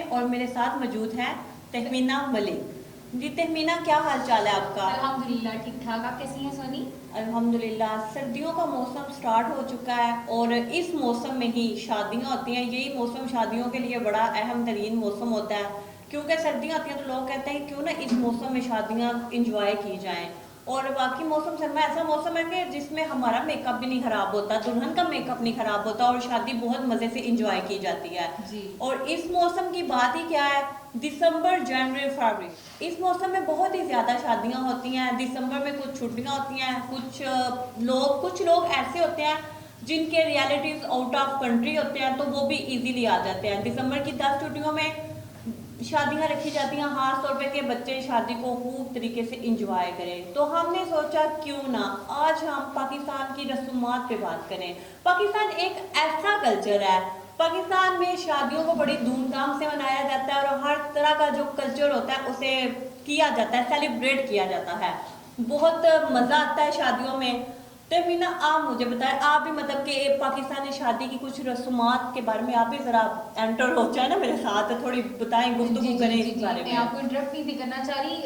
اور میرے ساتھ موجود ہیں تہمینہ ملک. جی تہمینہ, کیا حال چال ہے آپ کا؟ الحمدللہ ٹھیک ٹھاک. آپ کیسی ہیں سونی؟ الحمدللہ. سردیوں کا موسم سٹارٹ ہو چکا ہے اور اس موسم میں ہی شادیاں ہوتی ہیں. یہی موسم شادیوں کے لیے بڑا اہم ترین موسم ہوتا ہے, کیونکہ سردیاں ہوتی ہیں تو لوگ کہتے ہیں کیوں نہ اس موسم میں شادیاں انجوائے کی جائیں. اور باقی موسم سرما ایسا موسم ہے کہ جس میں ہمارا میک اپ بھی نہیں خراب ہوتا, دلہن کا میک اپ نہیں خراب ہوتا, اور شادی بہت مزے سے انجوائے کی جاتی ہے. جی. اور اس موسم کی بات ہی کیا ہے, دسمبر, جنوری, فروری, اس موسم میں بہت ہی زیادہ شادیاں ہوتی ہیں. دسمبر میں کچھ چھٹیاں ہوتی ہیں, کچھ لوگ ایسے ہوتے ہیں جن کے ریالٹیز آؤٹ آف کنٹری ہوتے ہیں تو وہ بھی ایزیلی آ جاتے ہیں. دسمبر کی 10 چھٹیوں میں شادیاں رکھی جاتی ہیں خاص طور پہ کہ بچے شادی کو خوب طریقے سے انجوائے کریں. تو ہم نے سوچا کیوں نہ آج ہم پاکستان کی رسومات پہ بات کریں. پاکستان ایک ایسا کلچر ہے, پاکستان میں شادیوں کو بڑی دھوم دھام سے منایا جاتا ہے اور ہر طرح کا جو کلچر ہوتا ہے اسے کیا جاتا ہے, سیلیبریٹ کیا جاتا ہے. بہت مزہ آتا ہے شادیوں میں. تہمینہ, آپ مجھے بتائیں, آپ بھی مطلب کہ پاکستانی شادی کی کچھ رسومات کے بارے میں آپ بھی ذرا انٹر ہو جائے نا میرے ساتھ, تھوڑی بتائیں, گفتگو کریں اس بارے میں. میں آپ کو انٹرپٹ نہیں بھی کرنا چاہ رہی.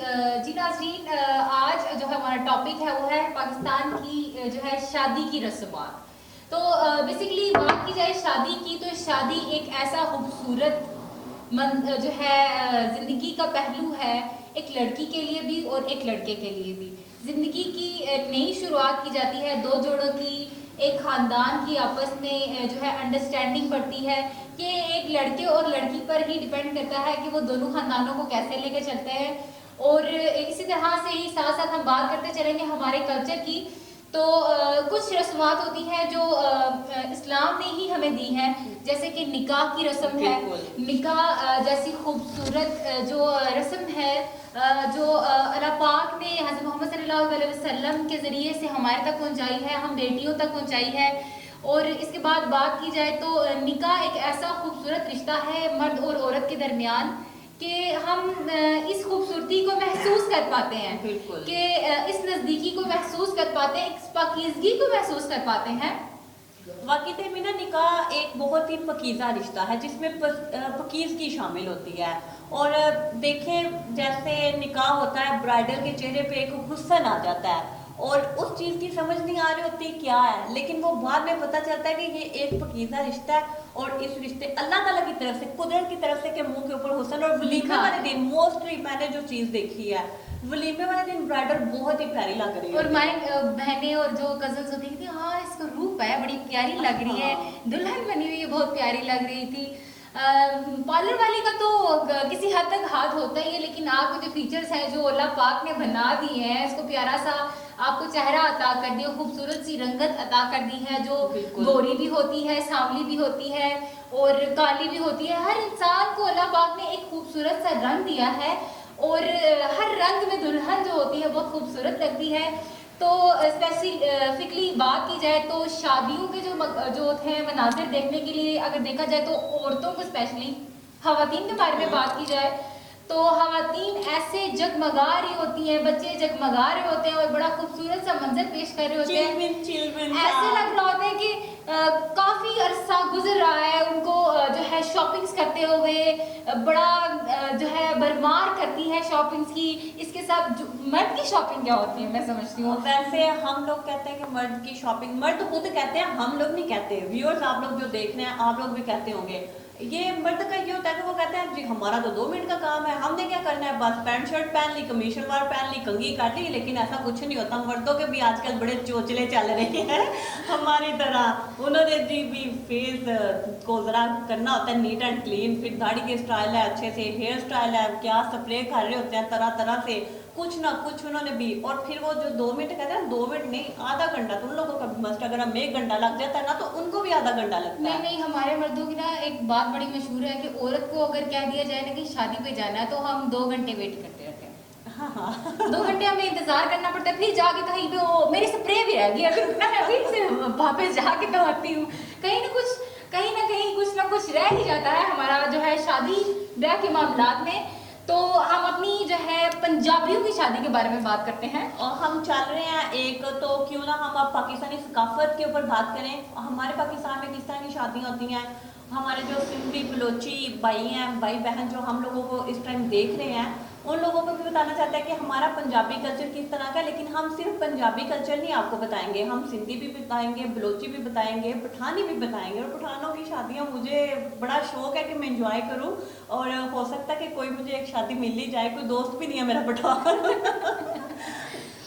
جی ناظرین, آج جو ہے ہمارا ٹاپک ہے وہ ہے پاکستان کی جو ہے شادی کی رسومات. تو بیسیکلی بات کی جائے شادی کی, تو شادی ایک ایسا خوبصورت جو ہے زندگی کا پہلو ہے, ایک لڑکی کے لیے بھی اور ایک لڑکے کے لیے بھی. زندگی کی نئی شروعات کی جاتی ہے, دو جوڑوں کی, ایک خاندان کی آپس میں جو ہے انڈرسٹینڈنگ بڑھتی ہے. یہ ایک لڑکے اور لڑکی پر ہی ڈیپینڈ کرتا ہے کہ وہ دونوں خاندانوں کو کیسے لے کے چلتے ہیں. اور اسی طرح سے ہی ساتھ ساتھ ہم بات کرتے چلیں گے ہمارے کلچر کی. تو کچھ رسومات ہوتی ہیں جو اسلام نے ہی ہمیں دی ہیں, جیسے کہ نکاح کی رسم ہے. نکاح جیسی خوبصورت جو رسم ہے جو اللہ پاک نے حضرت محمد صلی اللہ علیہ وسلم کے ذریعے سے ہمارے تک پہنچائی ہے, ہم بیٹیوں تک پہنچائی ہے. اور اس کے بعد بات کی جائے تو نکاح ایک ایسا خوبصورت رشتہ ہے مرد اور عورت کے درمیان کہ ہم اس خوبصورتی کو محسوس کر پاتے ہیں, کہ اس نزدیکی کو محسوس کر پاتے ہیں, اس پاکیزگی کو محسوس کر پاتے ہیں. واقعی تہمینہ, نکاح ایک بہت ہی پاکیزہ رشتہ ہے جس میں پاکیزگی شامل ہوتی ہے. اور دیکھیں جیسے نکاح ہوتا ہے, برائڈل کے چہرے پہ ایک حسن آ جاتا ہے اور اس چیز کی سمجھ نہیں آ رہی ہوتی کیا ہے, لیکن وہ بعد میں پتہ چلتا ہے کہ یہ ایک پاکیزہ رشتہ ہے. اور اس رشتے اللہ تعالیٰ کی طرف سے, قدرت کی طرف سے کہ منہ کے اوپر حسن. اور ولیمے والے دن موسٹلی میں نے جو چیز دیکھی ہے, ولیمے والے دن برائڈل بہت ہی پیاری لگ رہی ہے. اور ہماری بہنیں اور جو کزنس ہوتی تھی, ہاں اس کا روپ ہے, بڑی پیاری لگ رہی ہے, دلہن بنی ہوئی ہے, بہت پیاری لگ رہی تھی. پارلر والی کا تو کسی حد تک ہاتھ ہوتا ہی ہے, لیکن آپ کو جو فیچرز ہیں جو اللہ پاک نے بنا دی ہیں, اس کو پیارا سا آپ کو چہرہ عطا کر دیا, خوبصورت سی رنگت عطا کر دی ہے, جو گوری بھی ہوتی ہے, سانولی بھی ہوتی ہے اور کالی بھی ہوتی ہے. ہر انسان کو اللہ پاک نے ایک خوبصورت سا رنگ دیا ہے اور ہر رنگ میں دلہن جو ہوتی ہے بہت خوبصورت لگتی ہے. تو اسپیسیفکلی بات کی جائے تو شادیوں کے جو تھے مناظر دیکھنے کے لیے اگر دیکھا جائے تو عورتوں کو اسپیشلی خواتین کے بارے میں بات کی جائے تو خواتین ایسے جگمگا رہی ہوتی ہیں, بچے جگمگا رہے ہوتے ہیں اور بڑا خوبصورت سا منظر پیش کر رہے ہوتے ہیں. ایسے لگ رہا ہوتا ہے کہ کافی عرصہ گزر رہا ہے ان کو جو ہے شاپنگز کرتے ہوئے, بڑا جو ہے برمار کرتی ہے شاپنگز کی. اس کے ساتھ مرد کی شاپنگ کیا ہوتی ہے میں سمجھتی ہوں, ویسے ہم لوگ کہتے ہیں کہ مرد کی شاپنگ, مرد خود کہتے ہیں, ہم لوگ نہیں کہتے. ویورز آپ لوگ جو دیکھ رہے ہیں آپ لوگ بھی کہتے ہوں گے. یہ مرد کا یہ ہوتا ہے کہ وہ کہتے ہیں جی ہمارا تو 2 منٹ کا کام ہے, ہم نے کیا کرنا ہے, بس پینٹ شرٹ پہن لی, کمیز شلوار پہن لی, کنگھی کاٹ لی. لیکن ایسا کچھ نہیں ہوتا. مردوں کے بھی آج کل بڑے چوچلے چل رہے ہیں ہماری طرح. انہوں نے جی بھی فیس کو ذرا کرنا ہوتا ہے نیٹ اینڈ کلین, پھر داڑھی کے اسٹائل ہے, اچھے سے ہیئر اسٹائل ہے, کیا سپرے کر رہے ہوتے ہیں طرح طرح سے, کچھ نہ کچھ انہوں نے بھی. اور پھر وہ جو 2 منٹ کہتے ہیں, 2 منٹ نہیں, آدھا گھنٹہ تو ان لوگوں کا مسٹ, اگر ہم 1 گھنٹہ لگ جاتا ہے نا تو ان کو بھی آدھا گھنٹہ لگتا ہے. نہیں, ہمارے مردوں کی نا ایک بات بڑی مشہور ہے کہ عورت کو اگر کہہ دیا جائے نا کہ شادی پہ جانا ہے تو ہم 2 گھنٹے ویٹ کرتے رہتے ہیں. 2 گھنٹے ہمیں انتظار کرنا پڑتا ہے, پھر جا کے کہیں پہ وہ میری سپرے بھی رہ گئی, ابھی رکنا ہے, پھر سے واپس جا کے تو آتی ہوں. کہیں نہ کہیں کچھ نہ کچھ رہ ہی جاتا ہے ہمارا جو ہے شادی بیاہ کے معاملات میں. तो हम अपनी जो है पंजाबियों की शादी के बारे में बात करते हैं। और हम चल रहे हैं एक, तो क्यों ना हम अब पाकिस्तानी सकाफत के ऊपर बात करें। हमारे पाकिस्तान में किस तरह की शादियाँ होती हैं, हमारे जो सिंधी बलोची भाई हैं, भाई बहन जो हम लोगों को इस टाइम देख रहे हैं, उन लोगों को भी बताना चाहते हैं कि हमारा पंजाबी कल्चर किस तरह का है। लेकिन हम सिर्फ पंजाबी कल्चर नहीं आपको बताएंगे, हम सिंधी भी बताएंगे, बलोची भी बताएंगे, पठानी भी बताएंगे। और पठानों की शादियाँ मुझे बड़ा शौक है कि मैं इंजॉय करूँ, और हो सकता है कि कोई मुझे एक शादी मिल ही जाए, कोई दोस्त भी नहीं है मेरा पठान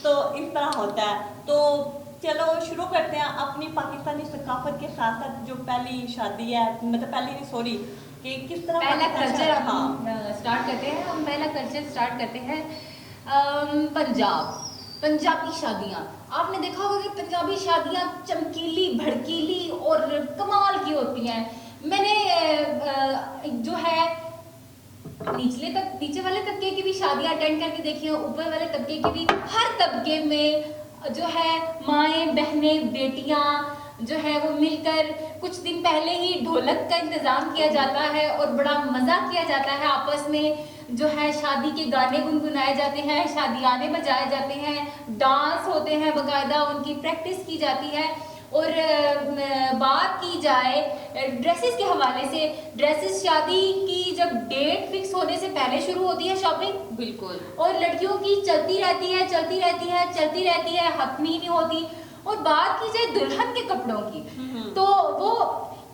तो इस तरह होता है। तो चलो शुरू करते हैं अपनी पाकिस्तानी सकाफत के साथ साथ जो पहली शादी है, मतलब पहली नहीं सॉरी, कि किस तरह पहला कल्चर हाँ हम स्टार्ट करते हैं। हम पहला कल्चर स्टार्ट करते हैं पंजाबी शादियाँ। आपने देखा होगा कि पंजाबी शादियाँ चमकीली, भड़कीली और कमाल की होती हैं। मैंने जो है नीचे वाले तबके की भी शादियाँ अटेंड करके देखी है, ऊपर वाले तबके की भी। हर तबके में जो है माएँ, बहनें, बेटियाँ जो है वो मिलकर कुछ दिन पहले ही ढोलक का इंतजाम किया जाता है और बड़ा मजा किया जाता है आपस में। जो है शादी के गाने गुनगुनाए जाते हैं, शादियाने बजाए जाते हैं, डांस होते हैं, बकायदा उनकी प्रैक्टिस की जाती है। और बात की जाए ड्रेसेस के हवाले से, ड्रेसेस शादी की जब डेट फिक्स होने से पहले शुरू होती है शॉपिंग, बिल्कुल, और लड़कियों की चलती रहती है, खत्म ही नहीं होती। और बात की जाए दुल्हन के कपड़ों की, तो वो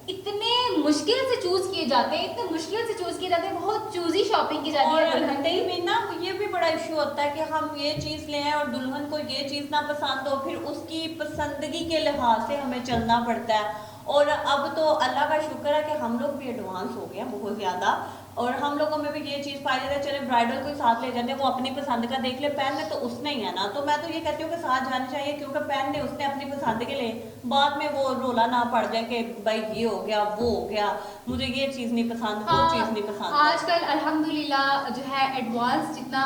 इतने मुश्किल से चूज किए जाते हैं, बहुत चूजी शॉपिंग की जाती है दुल्हन की। में ना ये भी बड़ा इशू होता है कि हम ये चीज ले आए और दुल्हन को ये चीज ना पसंद हो, फिर उसकी पसंदगी के लिहाज से हमें चलना पड़ता है। और अब तो अल्लाह का शुक्र है कि हम लोग भी एडवांस हो गए हैं बहुत ज्यादा, और हम लोगों में भी ये चीज़ पाई जाती है, चले ब्राइडल को साथ ले जाते हैं, वो अपनी पसंद का देख ले, पहनने तो उसने ही है ना। तो मैं तो ये कहती हूँ कि साथ जाना चाहिए, क्योंकि पहनने उसने अपनी पसंद के लिए, बाद में वो रोला ना पड़ जाए कि भाई ये हो गया, वो हो गया, मुझे ये चीज़ नहीं पसंद, वो चीज़ नहीं पसंद। आजकल अल्हम्दुलिल्लाह जो है एडवांस जितना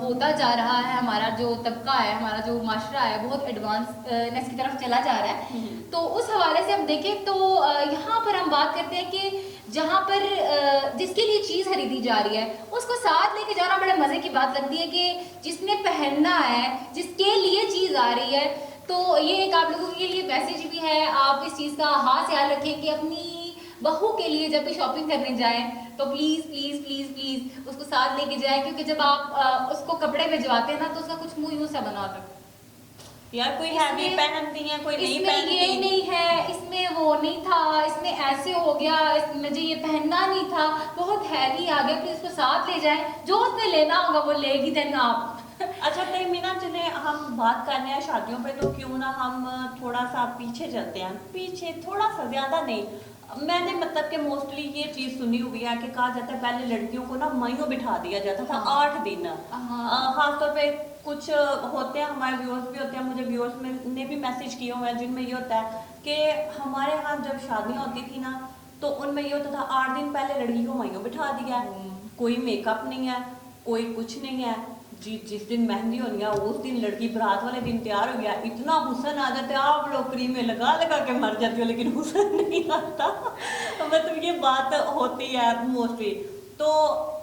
होता जा रहा है, हमारा जो तबका है, हमारा जो माशरा है, बहुत एडवांसनेस की तरफ चला जा रहा है। तो उस हवाले से हम देखें तो यहाँ पर हम बात करते हैं कि जहाँ पर जिसके लिए चीज़ खरीदी जा रही है उसको साथ लेके जाना बड़े मज़े की बात लगती है, कि जिसने पहनना है, जिसके लिए चीज़ आ रही है। तो ये एक आप लोगों के लिए मैसेज भी है, आप इस चीज़ का खास ख्याल रखें कि अपनी बहू के लिए जब भी शॉपिंग करने जाएं तो प्लीज़ प्लीज़ प्लीज़ प्लीज़ उसको साथ लेके जाएं, क्योंकि जब आप उसको कपड़े भिजवाते हैं ना तो उसका कुछ मुँह यूँ सा बना होता है, यार कोई हैवी पहनती है, कोई नहीं पहनती, ये नहीं है, इसमें वो नहीं था, इसमें ऐसे हो गया, मुझे ये पहनना नहीं था, बहुत हैवी आ गया, फिर इसको साथ ले जाए, जो उसने लेना होगा वो लेगी देन आप। अच्छा मीना, चले हम बात कर रहे हैं शादियों पे, तो क्यों ना हम थोड़ा सा पीछे चलते हैं, पीछे थोड़ा सा, ज्यादा नहीं। मैंने मतलब कि मोस्टली ये चीज सुनी हुई है कि कहा जाता है पहले लड़कियों को ना माइयों बिठा दिया जाता था 8 दिन। खासतौर पे कुछ होते हैं, हमारे व्यूअर्स भी होते हैं, मुझे व्यूअर्स में ने भी मैसेज किए हुए हैं जिनमें ये होता है कि हमारे यहाँ जब शादियाँ होती थी ना, तो उनमें ये होता था 8 दिन पहले लड़की को माइयों बिठा दिया, कोई मेकअप नहीं है, कोई कुछ नहीं है जी। जिस दिन मेहंदी होनी है उस दिन लड़की बारात वाले दिन तैयार हो गया, इतना हुसन आ जाता है, आप लोग क्रीमें लगा लगा के मर जाती हो, लेकिन हुसन नहीं आता मतलब ये बात होती है मोस्टली। तो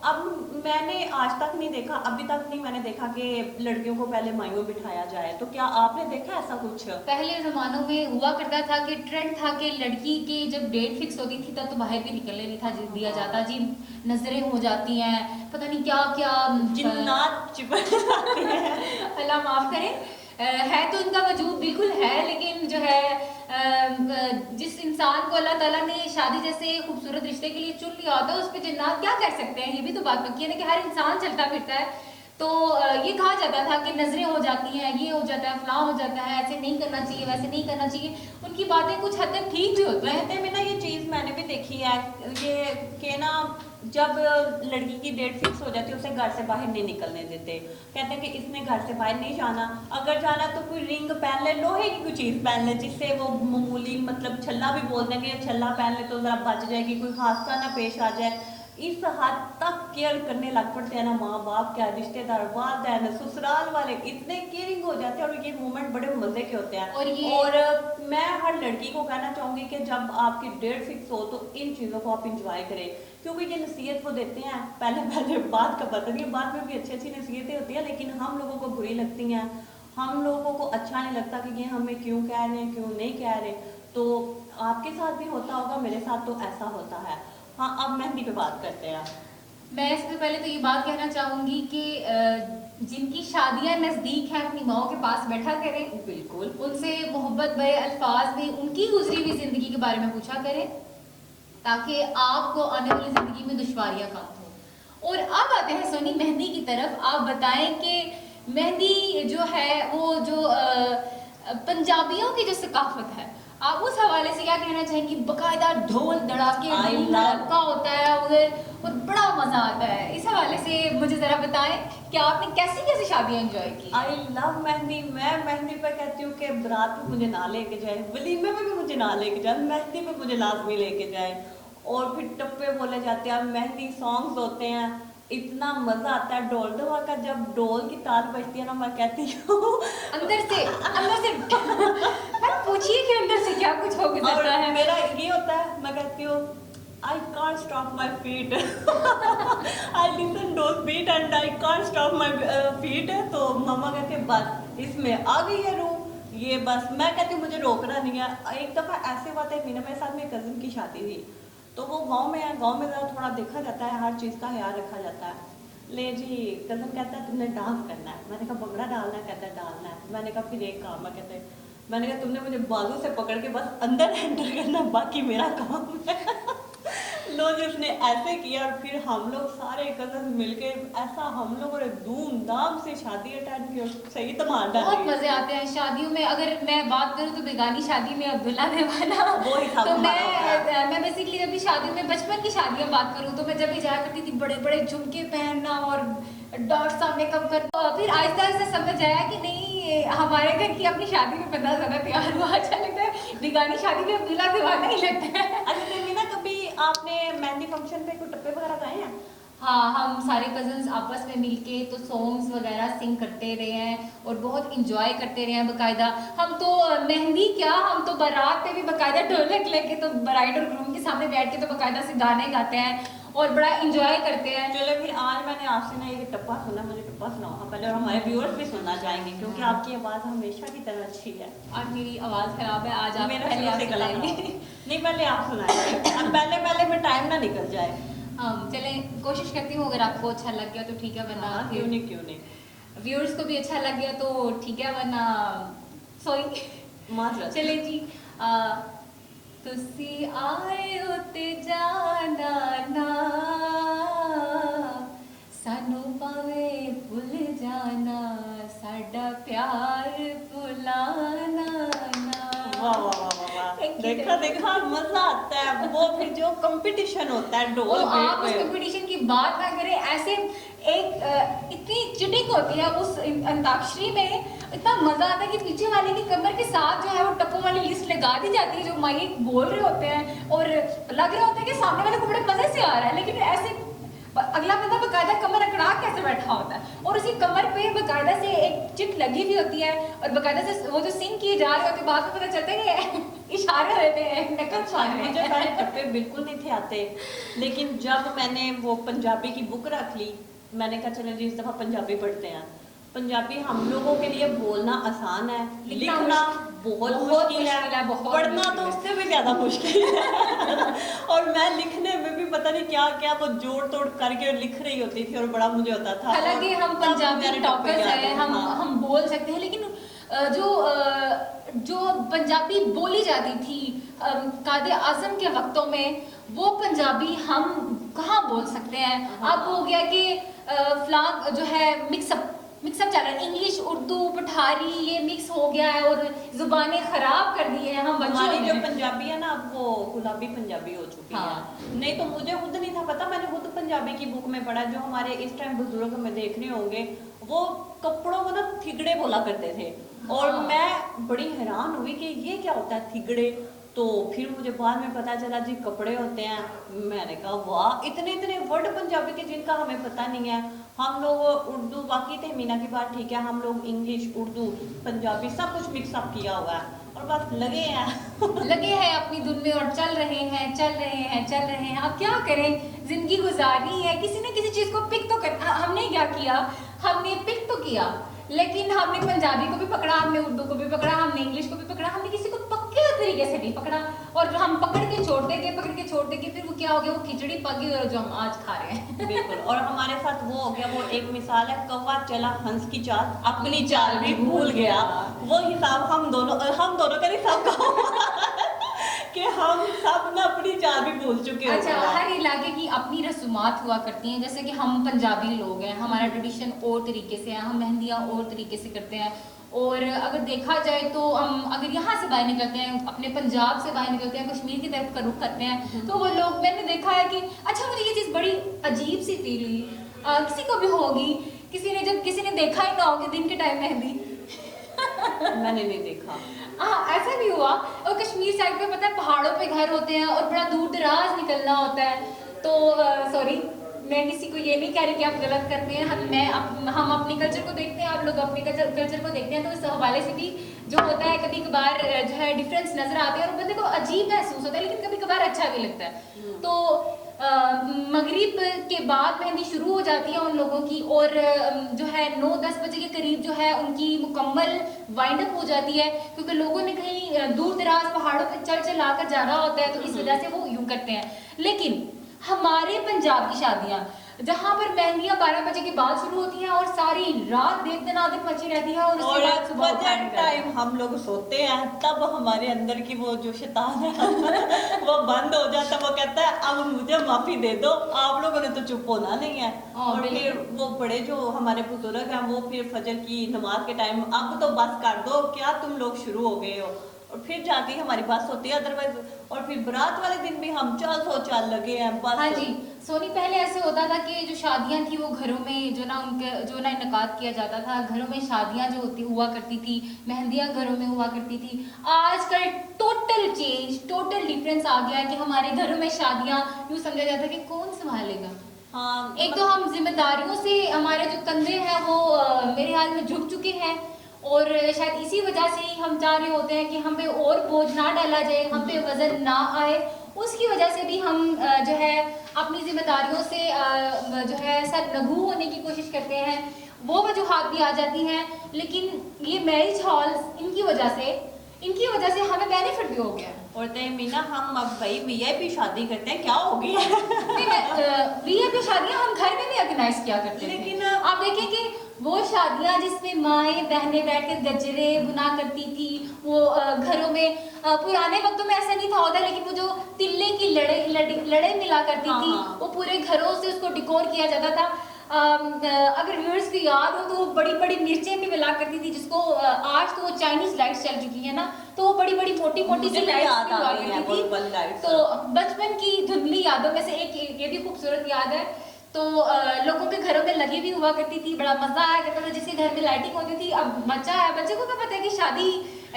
अब मैंने आज तक नहीं देखा, अभी तक नहीं मैंने देखा कि लड़कियों को पहले माइयों बिठाया जाए। तो क्या आपने देखा ऐसा कुछ? पहले जमानों में हुआ करता था कि ट्रेंड था कि लड़की की जब डेट फिक्स होती थी तब तो बाहर भी निकलने नहीं था दिया जाता जी, नजरें हो जाती हैं, पता नहीं क्या क्या जिन्नात चिपक जाते हैं अल्लाह माफ करे, है तो उनका वजूद बिल्कुल है, लेकिन जो है जिस इंसान को अल्लाह ताला ने शादी जैसे खूबसूरत रिश्ते के लिए चुन लिया होता है उस पर जिन्नात क्या कर सकते हैं। ये भी तो बात पक्की है ना कि हर इंसान चलता फिरता है, तो ये कहा जाता था कि नजरें हो जाती हैं, ये हो जाता है, फलां हो जाता है, ऐसे नहीं करना चाहिए, वैसे नहीं करना चाहिए। उनकी बातें कुछ हद तक ठीक भी होती हैं। रहते में ना ये चीज़ मैंने भी देखी है, ये कि ना जब लड़की की डेट फिक्स हो जाती है उसे घर से बाहर नहीं निकलने देते, कहते हैं कि इसने घर से बाहर नहीं जाना, अगर जाना तो कोई रिंग पहन ले, लोहे की कोई चीज़ पहन ले जिससे वो मामूली, मतलब छल्ला भी बोल देंगे, छल्ला पहन ले तो ज़रा बच जाएगी, कोई हादसा ना पेश आ जाए। इस हद तक केयर करने लग पड़ते हैं ना, माँ बाप क्या, रिश्तेदार, वालिदैन, ससुराल वाले इतने केयरिंग हो जाते हैं, और ये मोमेंट बड़े मजे के होते हैं। और मैं हर लड़की को कहना चाहूंगी कि जब आपकी डेट फिक्स हो तो इन चीज़ों को आप इंजॉय करें, क्योंकि ये नसीहत वो देते हैं पहले पहले, बात का पता नहीं, बाद में भी अच्छी अच्छी नसीहतें होती हैं, लेकिन हम लोगों को बुरी लगती हैं, हम लोगों को अच्छा नहीं लगता कि ये हमें क्यों कह रहे हैं, क्यों नहीं कह रहे। तो आपके साथ भी होता होगा, मेरे साथ तो ऐसा होता है। हाँ, अब मेहंदी पे बात करते हैं। मैं इससे पहले तो ये बात कहना चाहूंगी कि जिनकी शादियां नजदीक हैं अपनी माओ के पास बैठा करें, बिल्कुल उनसे मोहब्बत भरे अल्फाज में उनकी गुजरी हुई जिंदगी के बारे में पूछा करें, ताकि आपको आने वाली जिंदगी में दुश्वारियां कम हो। और अब आते हैं सोनी मेहंदी की तरफ। आप बताएं कि मेहंदी जो है वो जो पंजाबियों की जो सकाफत है, आप उस हवाले से क्या कहना चाहेंगी? बकायदा ढोल धड़ाके धड़का होता है उधर, और बड़ा मजा आता है। इस हवाले से मुझे जरा बताएं कि आपने कैसी कैसी शादियां एंजॉय की? I love mehndi. मैं मेहंदी पे कहती हूँ कि बारात में मुझे ना लेके जाए, वलीमे में भी मुझे ना लेके जाए, मेहंदी पे मुझे लाजमी लेके जाए। और फिर टप्पे बोले जाते हैं, मेहंदी सॉन्ग्स होते हैं, इतना मजा आता है। ढोल धमाका, जब ढोल की ताल बजती है ना, मैं कहती हूँ अंदर से पूछिए कि अंदर से क्या कुछ हो गुजरता है। मेरा ये होता है, मैं कहती हूँ I can't stop my feet I listen those beat and I can't stop my feet। तो मम्मा कहते हैं बस इसमें आ गई है रूह, ये बस। मैं कहती हूँ मुझे रोकना नहीं है। एक दफ़ा ऐसे बात है, मीना मेरे साथ में कज़न की शादी थी, तो वो गांव में है, गांव में ज़रा थोड़ा देखा जाता है, हर चीज़ का ख्याल रखा जाता है। ले जी, कज़न कहता है तुमने डांस करना है। मैंने कहा भंगड़ा डालना है, कहता है डालना है। मैंने कहा फिर एक काम है, कहते हैं, मैंने कहा तुमने मुझे बाजू से पकड़ के बस अंदर एंटर करना, बाकी मेरा काम है। लो जी, उसने ऐसे किया, और फिर हम लोग सारे कज़न मिलके ऐसा हम लोगों ने धूमधाम से शादी अटेंड की, और सही धमाल डाली। बहुत मजे आते हैं शादियों में। अगर मैं बात करूं तो बेगानी शादी में अब्दुल्ला देवाना, वो ही था। तो मैं बेसिकली जब भी शादियों में, बचपन की शादियां बात करूं तो मैं जब भी जाया करती थी, बड़े बड़े झुमके पहनना और डॉट सा मेकअप करना। फिर आहिस्ता आहिस्ता समझ आया कि नहीं, हमारे घर की अपनी शादी में बंदा ज्यादा तैयार हुआ अच्छा लगता है, बेगानी शादी में अब्दुल्ला देवाना ही लगता है। अच्छा देवी ना, कभी आपने मेहंदी फंक्शन पे कोई टप्पे वगैरह गाए हैं? हाँ, हम सारे कजन्स आपस में मिलके तो सॉन्ग्स वगैरह सिंग करते रहे हैं और बहुत इंजॉय करते रहे हैं बकायदा। हम तो मेहंदी क्या, हम तो बारात पे भी बकायदा ढोलक लेके तो ब्राइड और ग्रूम के सामने बैठ के तो बकायदा से गाने गाते हैं और बड़ा इंजॉय करते हैं। चलो फिर आज मैंने आपसे ना ये टप्पा सुना, मुझे टप्पा सुनाओ हाँ पहले, और हमारे व्यूअर्स भी सुनना चाहेंगे, क्योंकि आपकी आवाज़ हमेशा की तरह अच्छी है। आज मेरी आवाज़ खराब है, आज आप मेरा पहले आप गला सुनाएंगे। नहीं, पहले आप सुनाएंगे, अब पहले में टाइम ना निकल जाए। चलें, कोशिश करती हूँ, अगर आपको अच्छा लग गया तो ठीक है, वरना क्यों नहीं व्यूअर्स को भी अच्छा लग गया तो ठीक है, वरना सॉरी। माजरत। चले जी, तुसी आए हो ते जाना ना, सानू पावे भुल जाना, साडा प्यार भुलाना ना। वाह वाह वाह वाह, देखा मजा आता है। वो फिर जो कंपटीशन होता है ढोल तो बीट आप उस पे, कंपटीशन की बात ना करें, ऐसे एक इतनी चिटिंग होती है उस अंताक्षरी में, इतना मजा आता है कि पीछे वाले की कमर के साथ जो है वो टप्पों वाली लिस्ट लगा दी जाती है, जो माइक बोल रहे होते हैं, और लग रहा होता है कि सामने वाले को बड़े मजे से आ रहा है, लेकिन ऐसे अगला बंदा बकायदा कमर अकड़ा कैसे बैठा होता है, और उसी कमर पे बकायदा से एक चिट लगी हुई होती है, और बकायदा से वो जो सिंग किए जा रहे होते हैं, बाद में पता चलता है कि इशारे रहते हैं, नकल छान रहे मुझे हैं। सारे टप्पे बिल्कुल नहीं थे आते, लेकिन जब मैंने वो पंजाबी की बुक रख ली, मैंने कहा चलो जी इस दफ़ा पंजाबी पढ़ते हैं। पंजाबी हम लोगों के लिए बोलना आसान है, लिखना बहुत मुश्किल है, पढ़ना तो उससे भी ज़्यादा मुश्किल है। और मैं लिखने में भी पता नहीं क्या क्या वो जोड़ तोड़ करके लिख रही होती थी, और बड़ा मुझे होता था। हालांकि हम पंजाबी टॉपर्स हैं, हम बोल सकते हैं, लेकिन जो पंजाबी बोली जाती थी कायदे आज़म के वक्तों में, वो पंजाबी हम कहाँ बोल सकते हैं। अब हो गया कि फ्लांग जो है मिक्सअप चल रहा है, इंग्लिश उर्दू पठारी ये मिक्स हो गया है, और जुबानें खराब कर दी है हम बच्चों ने। जो पंजाबी है ना, अब वो गुलाबी पंजाबी हो चुकी है। नहीं तो मुझे खुद नहीं था पता, मैंने खुद पंजाबी की बुक में पढ़ा। जो हमारे इस टाइम बुजुर्ग में देख रहे होंगे, वो कपड़ों को ना थिगड़े बोला करते थे, और मैं बड़ी हैरान हुई कि ये क्या होता है थिगड़े। तो फिर मुझे बाद में पता चला जी कपड़े होते हैं। मैंने कहा वाह, इतने इतने वर्ड पंजाबी के जिनका हमें पता नहीं है। हम लोग उर्दू, बाकी तहमीना की बात ठीक है, हम लोग इंग्लिश, उर्दू, पंजाबी सब कुछ मिक्सअप किया हुआ है और बस लगे हैं लगे हैं अपनी धुन में और चल रहे हैं चल रहे हैं चल रहे हैं। अब क्या करें, जिंदगी गुजारनी है, किसी न किसी चीज को पिक तो कर। हमने क्या किया, हमने पिक तो किया, लेकिन हमने पंजाबी को भी पकड़ा, हमने उर्दू को भी पकड़ा, हमने इंग्लिश को भी पकड़ा, हमने किसी को पक्के तरीके से नहीं पकड़ा। और हम पकड़ के छोड़ते गए, फिर वो क्या हो गया, वो खिचड़ी पक गई और जो हम आज खा रहे हैं। बिल्कुल। और हमारे साथ वो हो गया, वो एक मिसाल है, कौवा चला हंस की चाल, अपनी चाल भी भूल गया। वो हिसाब हम दोनों का नहीं, सबका कि हम सब ना अपनी चाल भी भूल चुके हैं। अच्छा, हर इलाके की अपनी रस्मात हुआ करती हैं। जैसे कि हम पंजाबी लोग हैं, हमारा ट्रेडिशन और तरीके से है, हम मेहंदियाँ और तरीके से करते हैं। और अगर देखा जाए तो हम अगर यहाँ से बाहर निकलते हैं, अपने पंजाब से बाहर निकलते हैं, कश्मीर की तरफ का रुख करते हैं, तो वो लोग, मैंने देखा है कि अच्छा, मुझे ये चीज़ बड़ी अजीब सी फील हुई, किसी को भी होगी, जब किसी ने देखा ही ना हो कि दिन के टाइम मेहंदी मैंने नहीं देखा। हाँ, ऐसा भी हुआ। और कश्मीर साइड पे पता है पहाड़ों पे घर होते हैं और बड़ा दूर दराज निकलना होता है। तो सॉरी, मैं किसी को ये नहीं कह रही कि आप गलत करते हैं, हम अपने कल्चर को देखते हैं, आप लोग अपने कल्चर को देखते हैं, तो इस हवाले से भी जो होता है कभी कभार जो है डिफरेंस नजर आते हैं और बंदे को अजीब महसूस होता है, लेकिन कभी कभार अच्छा भी लगता है। तो मगरिब के बाद मेहंदी शुरू हो जाती है उन लोगों की, और जो है 9-10 बजे के करीब जो है उनकी मुकम्मल वाइंड अप हो जाती है, क्योंकि लोगों ने कहीं दूर दराज पहाड़ों पर चल आकर जाना होता है, तो इस वजह से वो यूं करते हैं। लेकिन हमारे पंजाब की शादियां जहाँ पर मेहंदियां 12 बजे के बाद शुरू होती हैं और सारी रात देखते नादक मची रहती है, और उसके बाद सुबह फजर टाइम हम लोग सोते हैं, तब हमारे अंदर की वो जो शैतान है वो बंद हो जाता है। वो कहता है अब मुझे माफी दे दो, आप लोगों ने तो चुप होना नहीं है। और फिर वो बड़े जो हमारे बुजुर्ग हैं वो फिर फजर की नमाज के टाइम अब तो बस कर दो, क्या तुम लोग शुरू हो गए हो, और फिर जाके हमारी बात होती है अदरवाइज। और फिर बारात वाले दिन भी हम चाल लगे हैं बस। हाँ जी सोनी, पहले ऐसे होता था कि जो शादियां थी वो घरों में जो ना इनकाद किया जाता था, घरों में शादियां जो हुआ करती थी, मेहंदियां घरों में हुआ करती थी। आजकल टोटल चेंज, टोटल डिफरेंस आ गया है कि हमारे घरों में शादियां यूँ समझा जाता है कि कौन संभालेगा। हाँ, एक तो हम जिम्मेदारियों से हमारे जो कंधे हैं वो मेरे हाल में झुक चुके हैं, और शायद इसी वजह से ही हम चाह रहे होते हैं कि हम पे और बोझ ना डाला जाए, हम पे वजन ना आए। उसकी वजह से भी हम जो है अपनी जिम्मेदारियों से जो है सरनगू होने की कोशिश करते हैं, वो वजूहात भी आ जाती हैं। लेकिन ये मैरिज हॉल्स इनकी वजह से हमें बेनिफिट भी हो गया है। और मीना हम अब भाई वीआईपी शादी करते हैं, क्या हो गया वीआईपी शादियां हम घर में भी ऑर्गेनाइज किया करते थे, लेकिन आप देखें कि वो शादियां जिसमें माएँ बहनें बैठकर गजरे बुना करती थी, वो घरों में पुराने वक्तों में ऐसा नहीं था होता, लेकिन वो जो तिल्ले की लड़े मिला करती थी, वो पूरे घरों से उसको डिकोर किया जाता था। अगर व्यूअर्स को याद हो तो वो बड़ी बड़ी मिर्चें भी मिला करती थी, जिसको आज तो वो चाइनीज लाइट्स चल चुकी है ना, तो वो बड़ी बड़ी मोटी सी लाइट्स भी हुआ करती थी। तो बचपन की धुंधली यादों में से एक ये भी खूबसूरत याद है। तो लोगों के घरों में लगी भी हुआ करती थी, बड़ा मजा आया करता था जिसके घर में लाइटिंग होती थी। अब बच्चा है, बच्चे को क्या पता है कि शादी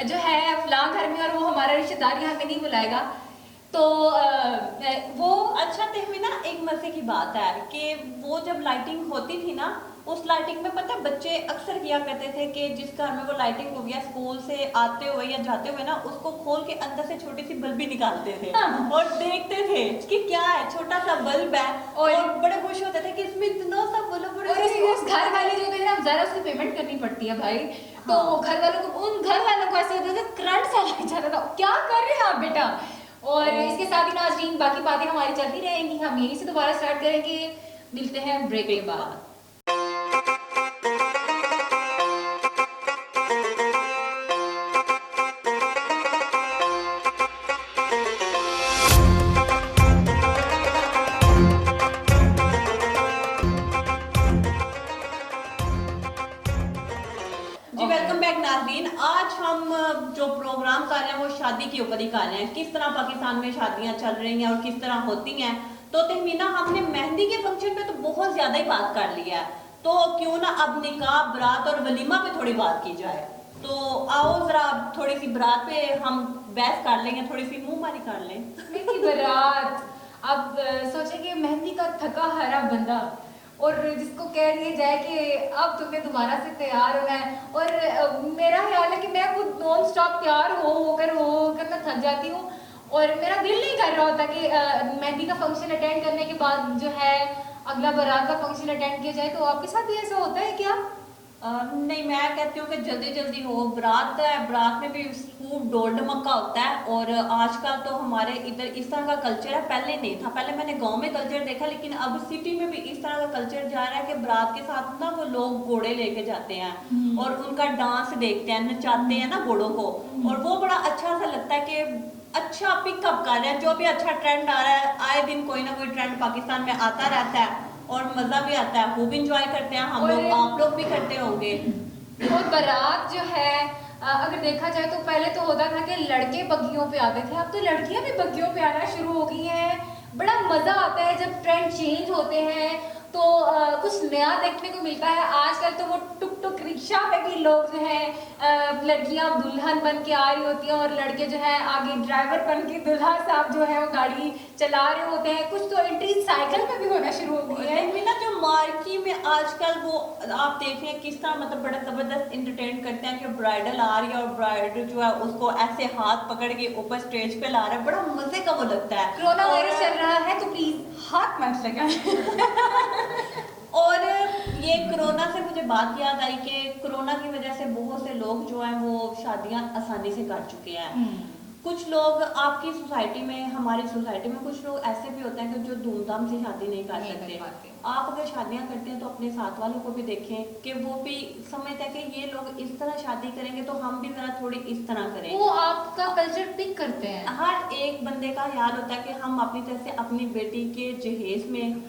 जो है फलां घर में और वो हमारा रिश्तेदार यहाँ पे नहीं बुलाएगा। तो वो अच्छा तहमीना, एक मजे की बात है कि वो जब लाइटिंग होती थी ना, उस लाइटिंग में पता है बच्चे अक्सर किया करते थे कि जिस घर में वो लाइटिंग हो गया, स्कूल से आते हुए या जाते हुए ना उसको खोल के अंदर से छोटी सी बल्ब भी निकालते थे और देखते थे कि क्या है, छोटा सा बल्ब है, और बड़े खुश होते थे कि इसमें इतना सा बल्ब। और उस घर वाले जो थे ना, जरा उसकी पेमेंट करनी पड़ती है भाई, तो घर वालों को, उन घर वालों को ऐसे होता था करंट सा लग जाता था, क्या कर रहे हैं आप बेटा। और इसके साथ ही नाज़रीन बाकी बातें हमारी चलती रहेंगी, हम यहीं से दोबारा स्टार्ट करेंगे, मिलते हैं ब्रेक के बाद। वेलकम बैक नाज़रीन। आज हम जो प्रोग्राम कर रहे हैं वो शादी के ऊपर ही कर रहे हैं, किस तरह पाकिस्तान में शादियां चल रही हैं और किस तरह होती हैं। तो तहमीना, हमने मेहंदी के फंक्शन पे तो बहुत ज्यादा ही बात कर लिया है, तो क्यों ना अब निकाह, बारात और वलीमा पे थोड़ी बात की जाए। तो आओ जरा थोड़ी सी बारात पे हम बहस कर लेंगे, थोड़ी सी मुंह मारी कर लें। मेहंदी बारात, अब सोचे कि मेहंदी का थका हारा बंदा और जिसको कह दिया जाए कि अब तुम्हें दोबारा से तैयार होना है, और मेरा ख्याल है कि मैं खुद नॉन स्टॉप तैयार होकर मैं थक जाती हूँ और मेरा दिल नहीं कर रहा होता कि मेहंदी का फंक्शन अटेंड करने के बाद जो है अगला बारात का फंक्शन अटेंड किया जाए। तो आपके साथ भी ऐसा होता है क्या? नहीं, मैं कहती हूँ कि जल्दी जल्दी हो। बारात है, बारात में भी खूब डोल ढमक्का होता है। और आजकल तो हमारे इधर इस तरह का कल्चर है, पहले नहीं था। पहले मैंने गांव में कल्चर देखा, लेकिन अब सिटी में भी इस तरह का कल्चर जा रहा है कि बारात के साथ ना वो लोग घोड़े लेके जाते हैं और उनका डांस देखते हैं, नचाते हैं ना घोड़ों को। और वो बड़ा अच्छा सा लगता है कि अच्छा पिकअप कर रहे हैं। जो भी अच्छा ट्रेंड आ रहा है, आए दिन कोई ना कोई ट्रेंड पाकिस्तान में आता रहता है और मजा भी आता है, खूब इंजॉय करते हैं हम लोग, आप लोग भी करते होंगे। और बारात जो है अगर देखा जाए तो पहले तो होता था कि लड़के बग्गियों पे आते थे, अब तो लड़कियां भी बग्गियों पे आना शुरू हो गई हैं। बड़ा मजा आता है जब ट्रेंड चेंज होते हैं तो कुछ नया देखने को मिलता है। आजकल तो वो टुक टुक रिक्शा पे भी लोग जो है लड़कियां दुल्हन बन के आ रही होती हैं और लड़के जो है आगे ड्राइवर बन के दुल्हा साहब जो है वो गाड़ी चला रहे होते हैं। कुछ तो एंट्री साइकिल पे भी होना शुरू हो गई है ना। जो मार्की में आजकल वो आप देख रहे हैं किस तरह मतलब बड़ा जबरदस्त एंटरटेन करते हैं कि ब्राइडल आ रही है और ब्राइड जो है उसको ऐसे हाथ पकड़ के ऊपर स्टेज पे ला रहा है, बड़ा मजे का वो लगता है। कोरोना वायरस चल रहा है तो प्लीज हाथ मत लगाएं। और ये कोरोना से मुझे बात याद आई कि कोरोना की वजह से बहुत से लोग जो हैं वो शादियां आसानी से कर चुके हैं। कुछ लोग आपकी सोसाइटी में, हमारी सोसाइटी में कुछ लोग ऐसे भी होते हैं कि जो धूमधाम से शादी नहीं कर सकते। आप अगर शादियां करते हैं तो अपने साथ वालों को भी देखें कि वो भी समझते हैं कि ये लोग इस तरह शादी करेंगे तो हम भी जरा थोड़ी इस तरह करें। वो आपका कल्चर पिक करते हैं। हर एक बंदे का ख्याल होता है कि हम अपनी तरफ से अपनी बेटी के जहेज में,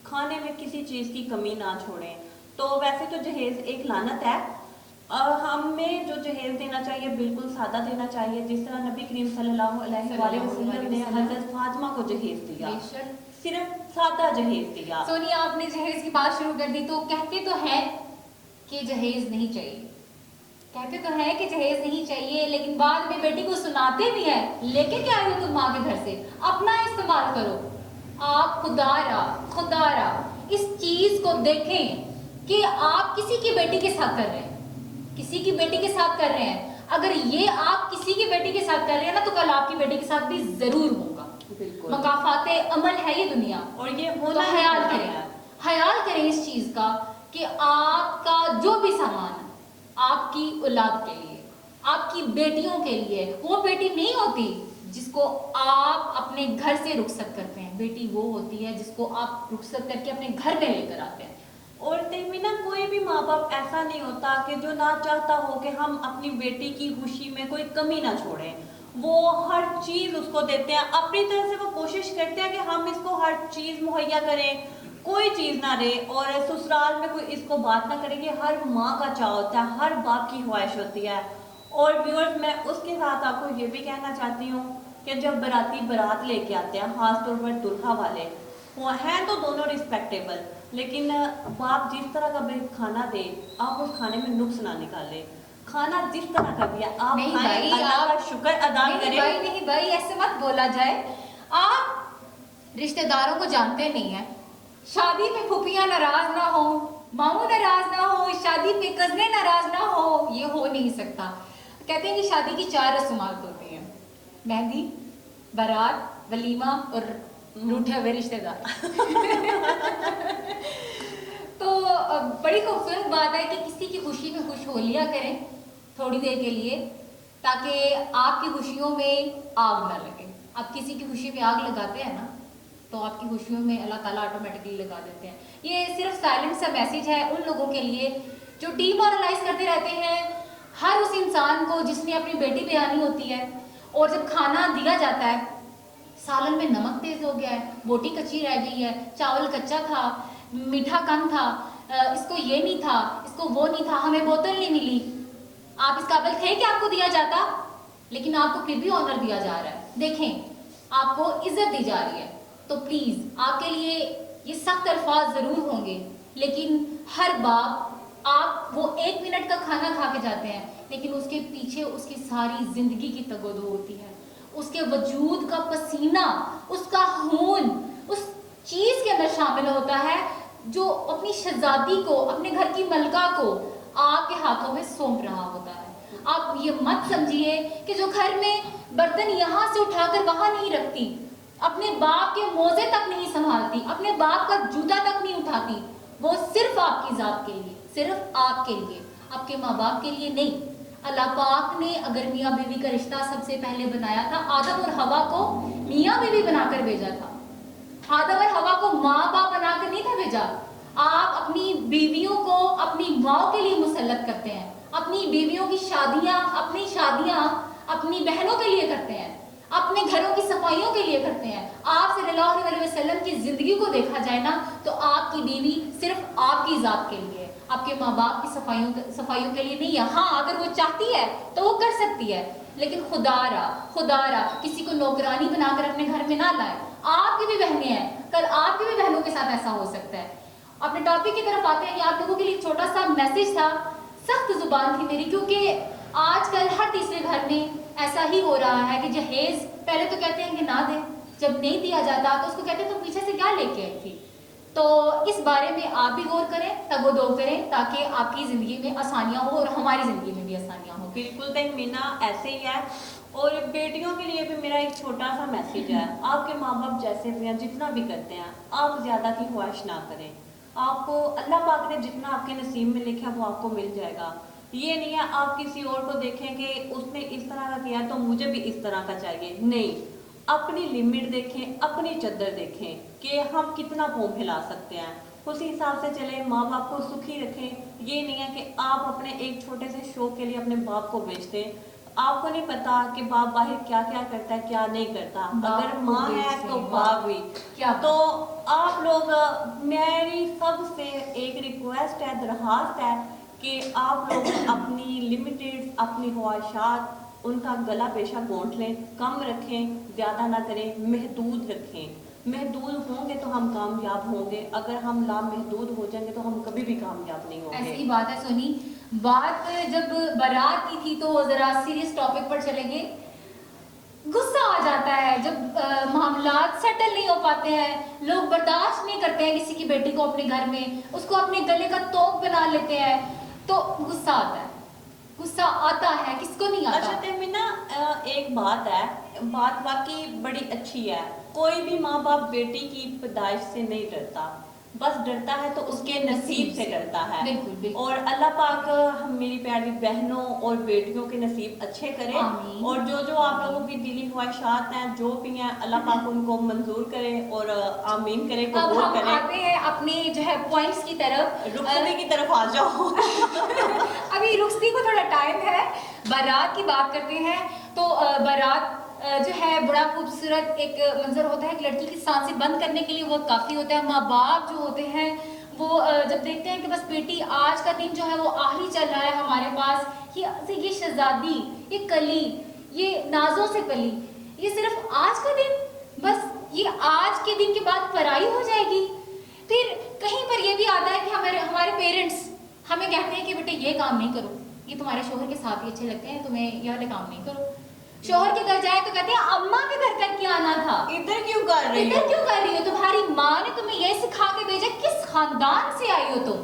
खाने में किसी चीज की कमी ना छोड़ें। तो वैसे तो जहेज एक लानत है, हमें जो जहेज देना चाहिए बिल्कुल सादा देना चाहिए, जिस तरह नबी करीम सल्लल्लाहु अलैहि वसल्लम ने हजरत फातिमा को जहेज दिया, सिर्फ सादा जहेज दिया। सोनिया, आपने जहेज की बात शुरू कर दी। तो कहते तो हैं कि जहेज नहीं चाहिए, कहते तो हैं कि जहेज नहीं चाहिए, लेकिन बाद में बेटी को सुनाते भी हैं, लेके क्या आई हो तुम माँ के घर से, अपना इस्तेमाल करो। आप खुदारा इस चीज को देखें कि आप किसी की बेटी के साथ कर रहे हैं, किसी की बेटी के साथ कर रहे हैं। अगर ये आप किसी की बेटी के साथ कर रहे हैं ना, तो कल आपकी बेटी के साथ भी जरूर होगा। मकाफाते अमल है ये दुनिया, और ये होना तो ख्याल करें इस चीज का कि आपका जो भी सामान आपकी औलाद के लिए, आपकी बेटियों के लिए, वो बेटी नहीं होती जिसको आप अपने घर से रुखसत करते हैं। बेटी वो होती है जिसको आप रुखसत करके अपने घर में लेकर आते हैं। और देखिए ना, कोई भी माँ बाप ऐसा नहीं होता कि जो ना चाहता हो कि हम अपनी बेटी की खुशी में कोई कमी ना छोड़ें। वो हर चीज उसको देते हैं, अपनी तरफ से वो कोशिश करते हैं कि हम इसको हर चीज मुहैया करें, कोई चीज ना रहे। और ससुराल में कोई इसको बात ना करेगी, हर माँ का चाह होता है, हर बाप की ख्वाहिश होती है। और व्यूअर्स, मैं उसके साथ आपको ये भी कहना चाहती हूँ कि जब बाराती बारात लेके आते हैं, खासतौर पर दुल्हा वाले, वो हैं तो दोनों रिस्पेक्टेबल, लेकिन बाप जिस तरह का भी खाना दे, आप उस खाने में नुक्स ना निकाले। खाना जिस तरह का भी है आप खाएं, अल्लाह का शुक्र अदा करें। नहीं भाई, ऐसे मत बोला जाए। आप रिश्तेदारों को जानते नहीं है। शादी में फूफियां नाराज ना हो, मामू नाराज ना हो, शादी पे कजने नाराज ना हो, ये हो नहीं सकता। कहते हैं कि शादी की 4 रस्मात होती हैं: मेहंदी, बारात, वलीमा और रूठे हुए रिश्तेदार। तो बड़ी खूबसूरत बात है कि किसी की खुशी में खुश हो लिया करें थोड़ी देर के लिए, ताकि आपकी खुशियों में आग ना लगे। आप किसी की खुशी में आग लगाते हैं ना, तो आपकी खुशियों में अल्लाह ताला ऑटोमेटिकली लगा देते हैं। ये सिर्फ साइलेंट सा मैसेज है उन लोगों के लिए जो डीमोरलाइज करते रहते हैं हर उस इंसान को जिसने अपनी बेटी ब्यानी होती है। और जब खाना दिया जाता है, सालन में नमक तेज हो गया है, बोटी कच्ची रह गई है, चावल कच्चा था, मीठा कम था, इसको ये नहीं था, इसको वो नहीं था, हमें बोतल नहीं मिली, आप इस काबिल थे कि आपको दिया जाता, लेकिन आपको फिर भी ऑनर दिया जा रहा है। देखें, आपको इज्जत दी जा रही है। तो प्लीज, आपके लिए ये सख्त अल्फाज जरूर होंगे, लेकिन हर बाप आप वो 1 मिनट का खाना खा के जाते हैं, लेकिन उसके पीछे उसकी सारी जिंदगी की तगोदो होती है, उसके वजूद का पसीना, उसका खून उस चीज के अंदर शामिल होता है जो अपनी शहजादी को, अपने घर की मलका को आपके हाथों में सौंप रहा होता है। आप ये मत समझिए कि जो घर में बर्तन यहाँ से उठाकर वहां नहीं रखती, अपने बाप के मोजे तक नहीं संभालती, अपने बाप का जूता तक नहीं उठाती, वो सिर्फ आपकी जात के लिए, सिर्फ आपके लिए, आपके माँ बाप के लिए नहीं। अल्लाह पाक ने अगर मियाँ बीवी का रिश्ता सबसे पहले बनाया था, आदम और हवा को मियाँ बीवी बनाकर भेजा था, आदम और हवा को माँ बाप बनाकर नहीं था भेजा। आप अपनी बीवियों को अपनी माँ के लिए मुसल्लत करते हैं, अपनी बीवियों की शादियां, अपनी शादियां अपनी बहनों के लिए करते हैं, अपने घरों की सफाइयों के लिए करते हैं। आप सल्लल्लाहु अलैहि वसल्लम की जिंदगी को देखा जाए ना, तो आपकी बीवी सिर्फ आपकी जात के लिए, आपके माँ बाप की सफाइयों के लिए नहीं है। हाँ, अगर वो चाहती है तो वो कर सकती है, लेकिन खुदारा किसी को नौकरानी बनाकर अपने घर में ना लाए। आपकी भी बहनें हैं, कल आपकी भी बहनों के साथ ऐसा हो सकता है। अपने टॉपिक की तरफ आते हैं कि आप लोगों के लिए छोटा सा मैसेज था। सख्त जुबान थी मेरी, क्योंकि आजकल हर तीसरे घर में ऐसा ही हो रहा है कि जहेज पहले तो कहते हैं कि ना दे, जब नहीं दिया जाता तो उसको कहते हैं तुम पीछे से क्या लेके आई थी। तो इस बारे में आप भी गौर करें, तगोदो करें, ताकि आपकी जिंदगी में आसानियां हो और हमारी जिंदगी में भी आसानियां हो। बिल्कुल तहमीना, ऐसे ही है। और बेटियों के लिए भी मेरा एक छोटा सा मैसेज है, आपके माँ बाप जैसे भी हैं, जितना भी करते हैं, आप ज़्यादा की ख्वाहिश ना करें। आपको अल्लाह पाक ने जितना आपके नसीब में लिखा वो आपको मिल जाएगा। ये नहीं है आप किसी और को देखें कि उसने इस तरह का किया तो मुझे भी इस तरह का चाहिए, नहीं। अपनी लिमिट देखें, अपनी चद्दर देखें कि हम कितना पाँव फैला सकते हैं, उसी हिसाब से चलें, माँ बाप को सुखी रखें। ये नहीं है कि आप अपने एक छोटे से शौक के लिए अपने बाप को बेच दें। आपको नहीं पता कि बाप बाहर क्या क्या करता है, क्या नहीं करता। अगर माँ है तो बाप भी क्या। तो आप लोग, मेरी सबसे एक रिक्वेस्ट है, दरखास्त है कि आप लोग अपनी लिमिटेड, अपनी ख्वाहिशात, उनका गला पेशा गोंठ लें, कम रखें, ज़्यादा ना करें, महदूद रखें। महदूद होंगे तो हम कामयाब होंगे, अगर हम लामहदूद हो जाएंगे तो हम कभी भी कामयाब नहीं होंगे। ऐसी बात है सोनी। बात जब बारात की थी तो जरा सीरियस टॉपिक पर चलेंगे। गुस्सा आ जाता है जब मामलात सेटल नहीं हो पाते हैं, लोग बर्दाश्त नहीं करते हैं किसी की बेटी को अपने घर में, उसको अपने गले का तोप बना लेते हैं, तो गुस्सा आता है। गुस्सा आता है, किसको नहीं आता। अच्छा तहमीना, एक बात है, बात वाकई बड़ी अच्छी है। कोई भी माँ बाप बेटी की पैदाइश से नहीं डरता, बस डरता है तो उसके नसीब से डरता है। बिल्कुल, बिल्कुल। और अल्लाह पाक हम मेरी प्यारी बहनों और बेटियों के नसीब अच्छे करे, और जो जो आप लोगों की दिली ख्वाहिशात हैं, जो भी हैं, अल्लाह पाक उनको मंजूर करे और आमीन करे, अब कबूल हम करे। आते हैं अपने जो है पॉइंट्स की तरफ। रुखसती की तरफ आ जाओ। अभी रुखसती को थोड़ा टाइम है, बारात की बात करते हैं। तो बारात जो है बड़ा खूबसूरत एक मंजर होता है। एक लड़की की सांसें बंद करने के लिए वो काफ़ी होता है। माँ बाप जो होते हैं वो जब देखते हैं कि बस बेटी आज का दिन जो है वो आखिरी चल रहा है हमारे पास, ये शहजादी, ये कली, ये नाजों से कली, ये सिर्फ आज का दिन, बस ये आज के दिन के बाद पराई हो जाएगी। फिर कहीं पर ये भी आता है कि हमारे पेरेंट्स हमें कहते हैं कि बेटे ये काम नहीं करो, ये तुम्हारे शोहर के साथ ही अच्छे लगते हैं, तुम्हें ये वाले काम नहीं करो। शोहर के घर जाए तो कहते हैं अम्मा के घर करके आना था, इधर क्यों कर रही हो? इधर क्यों कर रही हो? तुम्हारी माँ ने तुम्हें ये सिखा के भेजा, किस खानदान से आई हो तुम?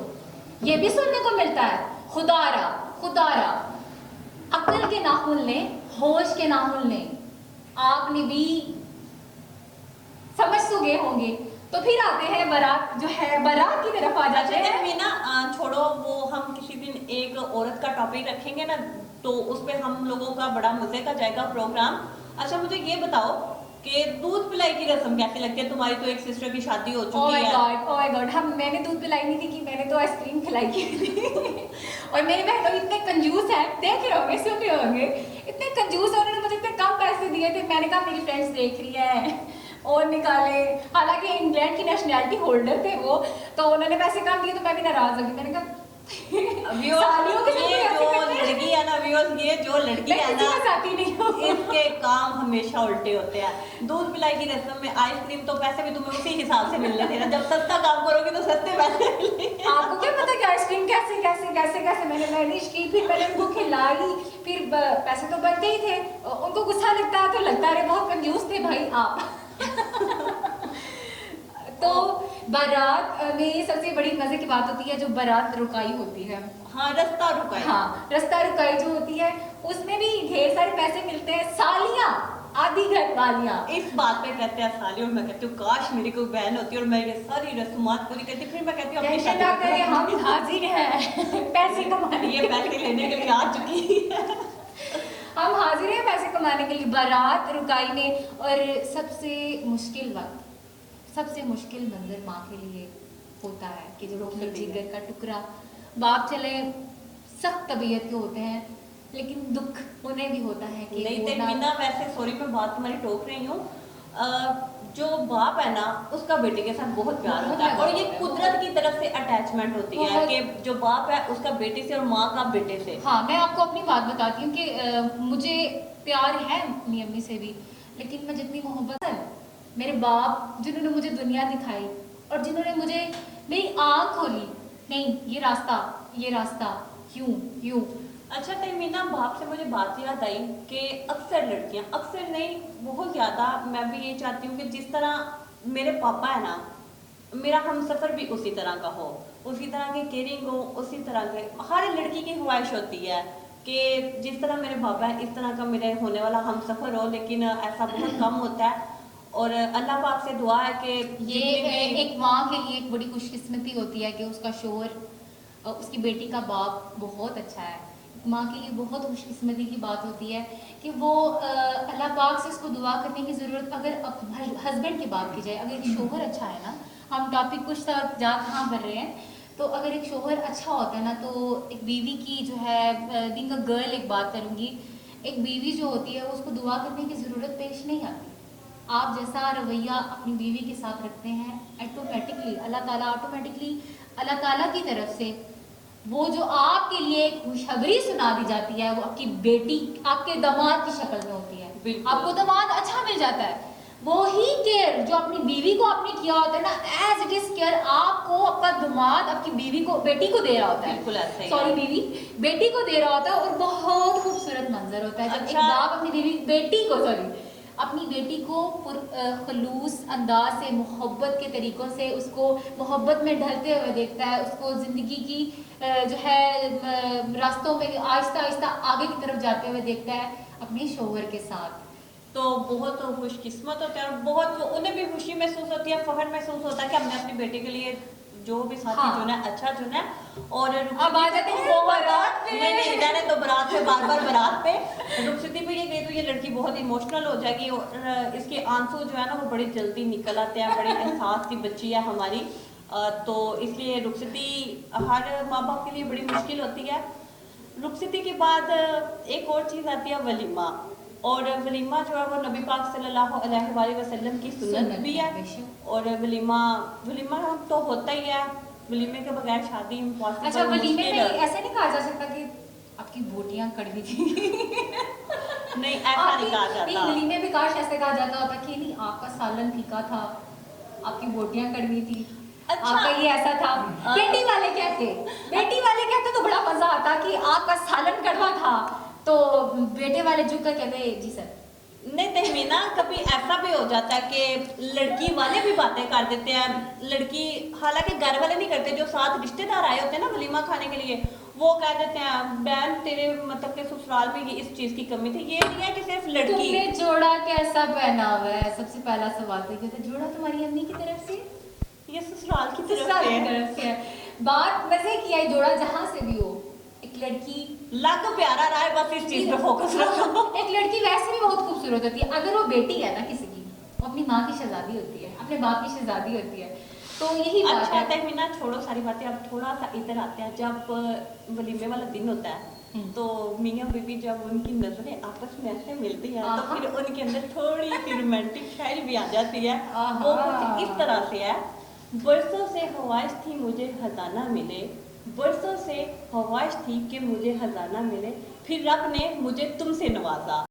ये भी सुनने को मिलता है। खुदारा अक्ल के नाखून लें, होश के नाखून लें। आपने भी समझ तो गए होंगे। तो फिर आते हैं बारात, जो है बारात की तरफ आ जाते हैं। तहमीना छोड़ो, वो हम किसी दिन एक औरत का टॉपिक रखेंगे ना, तो उस पे हम लोगों का बड़ा मजे का जाएगा प्रोग्राम। अच्छा मुझे ये बताओ कि दूध पिलाई की रस्म कैसी लगती है? तुम्हारी तो एक सिस्टर की शादी हो चुकी है। ओह माय गॉड, मैंने दूध पिलाई नहीं थी, कि मैंने तो आइसक्रीम खिलाई की थी। और मेरे बहनों इतने कंजूस हैं, देख रहे होंगे, सुन रहे होंगे, इतने कंजूस है, उन्होंने मुझे इतने कम पैसे दिए थे। मैंने कहा मेरी फ्रेंड्स देख रही है और निकाले, हालांकि इंग्लैंड की नेशनैलिटी होल्डर थे वो, तो उन्होंने पैसे कम दिए तो मैं भी नाराज हो गई। मैंने कहा सालियों के साथ ये ऐसे जो करते हैं। लड़की है ना व्यूअर्स, ये जो लड़की मैं है किसी ना, के साथ ही नहीं हूँ। इसके काम हमेशा उल्टे होते हैं। दूध पिलाई की रस्म में आइसक्रीम तो पैसे भी तुम्हें उसी हिसाब से मिलने थे ना, जब सस्ता काम करोगे तो सस्ते पैसे मिलेंगे। आपको क्या पता कि आइसक्रीम कैसे कैसे कैसे कैसे मैंने मैनेज की, फिर मैंने उनको खिलाई, फिर पैसे तो बनते ही थे, उनको गुस्सा लगता है तो लगता है बहुत कंजूस थे भाई आप। तो बारात में सबसे बड़ी मजे की बात होती है जो बारात रुकाई होती है। हाँ, रास्ता रुका। हाँ, रास्ता रुकाई जो होती है उसमें भी ढेर सारे पैसे मिलते हैं। सालियां, आधी घर वालियां इस बात पे कहते हैं साली, और मैं कहती हूँ काश मेरी कोई बहन होती और मैं ये सारी रस्मात पूरी करती। फिर मैं कहती हूँ अपनी टेंशन ना करें, हम हाजिर हैं पैसे कमाने ये पैसे लेने के लिए आ चुकी है। हम हाजिर हैं पैसे कमाने के लिए बारात रुकाई में। और सबसे मुश्किल वक्त, सबसे मुश्किल मंजर माँ के लिए होता है कि जो अपने जिगर का टुकड़ा, बाप चले सख्त तबीयत के होते हैं लेकिन दुख उन्हें भी होता है कि नहीं तो बिना, वैसे सॉरी मैं बात तुम्हारी टोक रही हूँ, जो बाप है ना उसका बेटे के साथ बहुत प्यार होता है, और ये कुदरत की तरफ से अटैचमेंट होती है कि जो बाप है उसका बेटे से और माँ का बेटे से। हाँ, मैं आपको अपनी बात बताती हूँ कि मुझे प्यार है अपनी अम्मी से भी, लेकिन मैं जितनी मोहब्बत है मेरे बाप जिन्होंने मुझे दुनिया दिखाई और जिन्होंने मुझे मेरी आँख खोली, नहीं ये रास्ता यूं यूं। अच्छा तहमीना, बाप से मुझे बात याद आई कि अक्सर लड़कियां, अक्सर नहीं बहुत ज़्यादा, मैं भी ये चाहती हूँ कि जिस तरह मेरे पापा है ना, मेरा हमसफ़र भी उसी तरह का हो, उसी तरह की केयरिंग हो, उसी तरह के, हर लड़की की ख्वाहिश होती है कि जिस तरह मेरे पापा है इस तरह का मेरे होने वाला हमसफ़र हो, लेकिन ऐसा बहुत कम होता है। और अल्लाह पाक से दुआ है कि ये एक माँ के लिए एक बड़ी खुशकिस्मती होती है कि उसका शोहर, उसकी बेटी का बाप बहुत अच्छा है। माँ के लिए बहुत खुशकिस्मती की बात होती है कि वो अल्लाह पाक से उसको दुआ करने की ज़रूरत, अगर हस्बैंड की बात की जाए, अगर एक शोहर अच्छा है ना, हम टॉपिक कुछ जा कहाँ बढ़ रहे हैं, तो अगर एक शोहर अच्छा होता है ना तो एक बीवी की जो है, बीइंग अ गर्ल एक बात करूँगी, एक बीवी जो होती है उसको दुआ करने की ज़रूरत पेश नहीं आती। आप जैसा रवैया अपनी बीवी के साथ रखते हैं, ऑटोमेटिकली अल्लाह ताला अल्लाह ताला की तरफ से वो जो आपके लिए खुशखबरी सुना दी जाती है वो आपकी बेटी, आपके दामाद की शक्ल में होती है। आपको दामाद अच्छा मिल जाता है, वो ही केयर जो अपनी बीवी को आपने किया होता है ना, एज इट इज केयर आपको आपका दामाद आपकी बीवी को, बेटी को दे रहा होता है। बिल्कुल ऐसा ही सॉरी, बीवी बेटी को दे रहा होता है। और बहुत खूबसूरत मंजर होता है जब एक बाप अपनी बेटी को अपनी बेटी को खलूस अंदाज से, मोहब्बत के तरीक़ों से उसको मोहब्बत में ढलते हुए देखता है, उसको ज़िंदगी की जो है रास्तों में आहिस्ता आहिस्ता आगे की तरफ जाते हुए देखता है अपने शोहर के साथ। तो बहुत खुशकिस्मत होते हैं और बहुत उन्हें भी खुशी महसूस होती है, फख्र महसूस होता है कि हमने अपनी बेटी के लिए जो भी साथी चुना है अच्छा चुना है। और अब आ जाते हैं बारात पे। नहीं जाने तो बारात पे, बार बारात पे रुखसती पे ये गई तो ये लड़की बहुत इमोशनल हो जाएगी और इसके आंसू जो है ना वो बड़ी जल्दी निकल आते हैं, बड़ी एहसास की बच्ची है हमारी, तो इसलिए रुखसती हर माँ बाप के लिए बड़ी मुश्किल होती है। रुखसती के बाद एक और चीज़ आती है वलीमा, और वलीमा जो है वो नबी पाक सल्लल्लाहु अलैहि वसल्लम की सुन्नत भी है। और वलीमा तो होता ही है, वलीमे के बगैर शादी इम्पॉसिबल। अच्छा, वलीमे में ऐसा नहीं कहा जा सकता कि आपकी बोटियां कड़वी थी? नहीं, ऐसा नहीं कहा जाता। वलीमे में काश ऐसे कहा जाता होता कि नहीं आपका सालन फीका था, आपकी बोटियां कड़वी थी। अच्छा, आपका ये ऐसा था। बेटी वाले कहते तो बड़ा मजा आता कि आपका सालन कड़वा था, तो बेटे वाले जो का कहते जी सर। नहीं तहमीना, कभी ऐसा भी हो जाता है कि लड़की वाले भी बातें कर देते हैं, लड़की हालांकि घर वाले नहीं करते, जो साथ रिश्तेदार आए होते हैं ना वलीमा खाने के लिए, वो कह देते हैं बहन तेरे मतलब के ससुराल में ये इस चीज की कमी थी। ये नहीं है कि सिर्फ लड़की। तुमने जोड़ा कैसा पहना हुआ है? सबसे पहला सवाल तो ये था, जोड़ा तुम्हारी अम्मी की तरफ से, ये ससुराल की तरफ से है। बात मजे की है, जोड़ा जहाँ से भी हो, एक लड़की लग प्यारा रहा है, बस इस चीज पे फोकस रखो। एक लड़की वैसे भी बहुत खूबसूरत होती है, अगर वो बेटी है ना किसी की, वो अपनी माँ की शहजादी होती है, अपने बाप की शहजादी होती है, तो यही बात अच्छा है। तहमीना, छोड़ो सारी बातें, अब थोड़ा सा इधर आते हैं। जब वलीमे वाला दिन होता है तो मियाँ बीवी जब उनकी नजरें आपस में ऐसे मिलती हैं तो फिर उनके अंदर थोड़ी सी रोमांटिक शायरी भी आ जाती है। वो कुछ इस तरह से है, बरसों से ख्वाहिश थी मुझे खजाना मिले, برسوں سے خواہش تھی کہ مجھے خزانہ ملے، پھر رب نے مجھے تم سے نوازا.